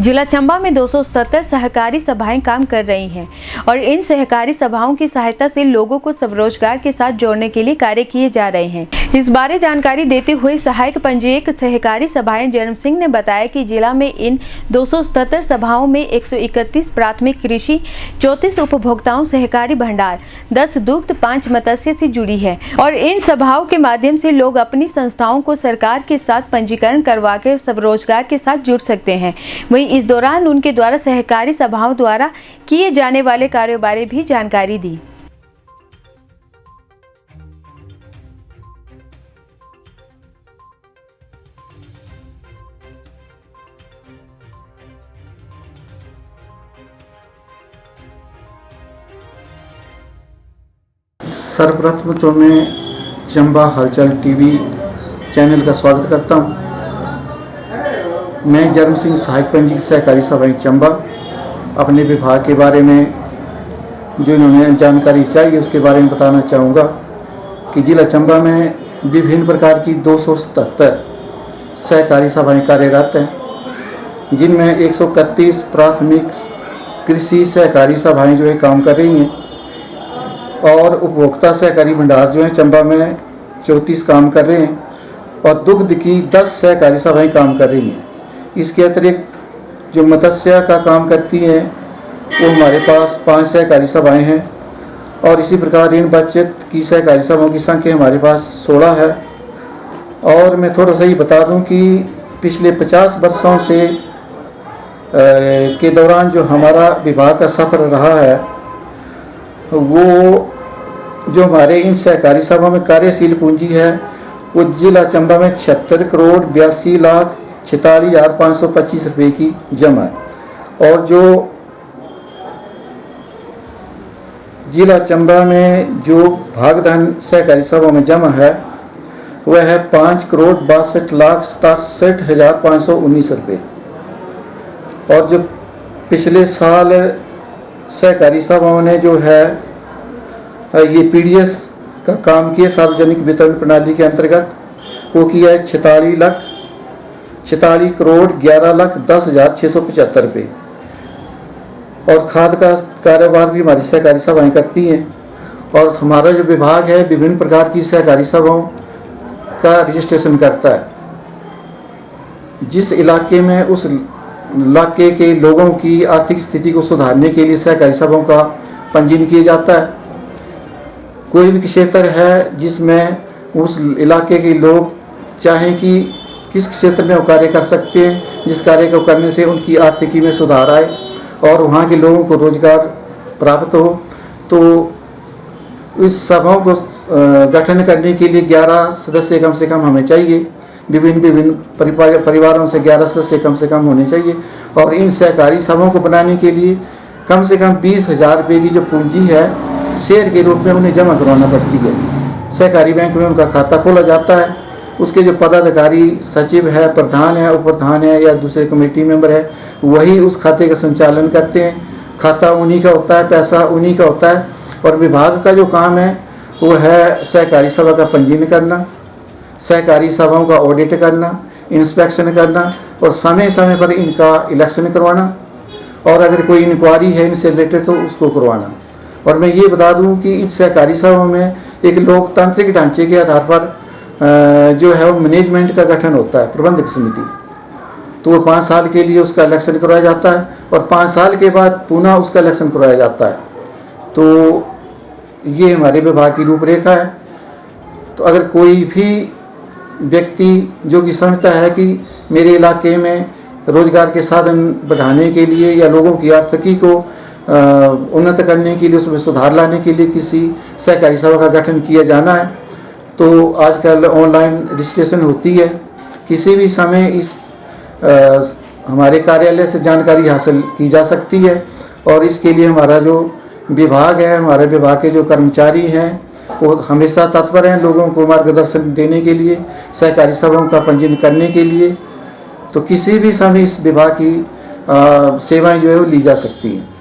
जिला चंबा में 277 सहकारी सभाएं काम कर रही हैं और इन सहकारी सभाओं की सहायता से लोगों को स्वरोजगार के साथ जोड़ने के लिए कार्य किए जा रहे हैं। इस बारे जानकारी देते हुए सहायक पंजीयक सहकारी सभाएं जन्म सिंह ने बताया कि जिला में इन 277 सभाओं में 131 प्राथमिक कृषि, 34 उपभोक्ताओं सहकारी भंडार, 10 दुग्ध, 5 मत्स्य से जुड़ी है और इन सभाओं के माध्यम से लोग अपनी संस्थाओं को सरकार के साथ पंजीकरण करवा कर स्वरोजगार के साथ जुड़ सकते हैं। वहीं इस दौरान उनके द्वारा सहकारी सभाओं द्वारा किए जाने वाले कार्यों बारे भी जानकारी दी। सर्वप्रथम तो मैं चंबा हलचल टीवी चैनल का स्वागत करता हूं। मैं जन्म सिंह सहायक पंजीयक सहकारी सभाएं चंबा अपने विभाग के बारे में जो इन्होंने जानकारी चाहिए उसके बारे में बताना चाहूँगा कि जिला चंबा में विभिन्न प्रकार की 277 सहकारी सभाएं कार्यरत हैं, जिनमें 131 प्राथमिक कृषि सहकारी सभाएं जो है काम कर रही हैं और उपभोक्ता सहकारी भंडार जो है चंबा में 34 काम कर रहे हैं और दुग्ध की 10 सहकारी सभाएं काम कर रही हैं। इसके अतिरिक्त जो मत्स्य का काम करती हैं वो हमारे पास 5 सहकारी सभाएं हैं और इसी प्रकार ऋण बचत की सहकारी सभाओं की संख्या हमारे पास 16 है। और मैं थोड़ा सा ही बता दूं कि पिछले 50 वर्षों से के दौरान जो हमारा विभाग का सफ़र रहा है वो जो हमारे इन सहकारी सभाओं में कार्यशील पूंजी है वो जिला चंबा में 76 करोड़ 82 लाख 46,525 रुपये की जमा है और जो जिला चंबा में जो भागधन सहकारी सभा में जमा है वह है 5 करोड़ 62,67,519 रुपये। और जो पिछले साल सहकारी सभाओं ने जो है ये पीडीएस का काम किया सार्वजनिक वितरण प्रणाली के अंतर्गत वो किया है 46 करोड़ 11,10,675 रुपये। और खाद का कारोबार भी हमारी सहकारी सभाएं करती हैं और हमारा जो विभाग है विभिन्न प्रकार की सहकारी सभाओं का रजिस्ट्रेशन करता है। जिस इलाके में उस इलाके के लोगों की आर्थिक स्थिति को सुधारने के लिए सहकारी सभाओं का पंजीयन किया जाता है। कोई भी क्षेत्र है जिसमें उस इलाके के लोग चाहें कि किस क्षेत्र में वो कार्य कर सकते हैं, जिस कार्य को करने से उनकी आर्थिकी में सुधार आए और वहाँ के लोगों को रोजगार प्राप्त हो, तो इस सभाओं को गठन करने के लिए 11 सदस्य कम से कम हमें चाहिए। विभिन्न परिवारों से 11 सदस्य कम से कम होने चाहिए और इन सहकारी सभाओं को बनाने के लिए कम से कम 20,000 रुपये की जो पूंजी है शेयर के रूप में उन्हें जमा करवाना पड़ती है। सहकारी बैंक में उनका खाता खोला जाता है। उसके जो पदाधिकारी सचिव है, प्रधान है, उप प्रधान है या दूसरे कमेटी मेंबर है वही उस खाते का संचालन करते हैं। खाता उन्हीं का होता है, पैसा उन्हीं का होता है और विभाग का जो काम है वो है सहकारी सभा का पंजीयन करना, सहकारी सभाओं का ऑडिट करना, इंस्पेक्शन करना और समय समय पर इनका इलेक्शन करवाना और अगर कोई इंक्वायरी है इनसे रिलेटेड तो उसको करवाना। और मैं ये बता दूं कि इन सहकारी सभाओं में एक लोकतांत्रिक ढांचे के आधार पर जो है वो मैनेजमेंट का गठन होता है, प्रबंधक समिति। तो वो 5 साल के लिए उसका इलेक्शन करवाया जाता है और 5 साल के बाद पुनः उसका इलेक्शन करवाया जाता है। तो ये हमारे विभाग की रूपरेखा है। तो अगर कोई भी व्यक्ति जो कि समझता है कि मेरे इलाके में रोजगार के साधन बढ़ाने के लिए या लोगों की आर्थिकी को उन्नत करने के लिए, उसमें सुधार लाने के लिए किसी सहकारी सभा का गठन किया जाना है तो आजकल ऑनलाइन रजिस्ट्रेशन होती है। किसी भी समय इस हमारे कार्यालय से जानकारी हासिल की जा सकती है और इसके लिए हमारा जो विभाग है, हमारे विभाग के जो कर्मचारी हैं वो हमेशा तत्पर हैं लोगों को मार्गदर्शन देने के लिए, सहकारी सभाओं का पंजीयन करने के लिए। तो किसी भी समय इस विभाग की सेवाएं जो है वो ली जा सकती हैं।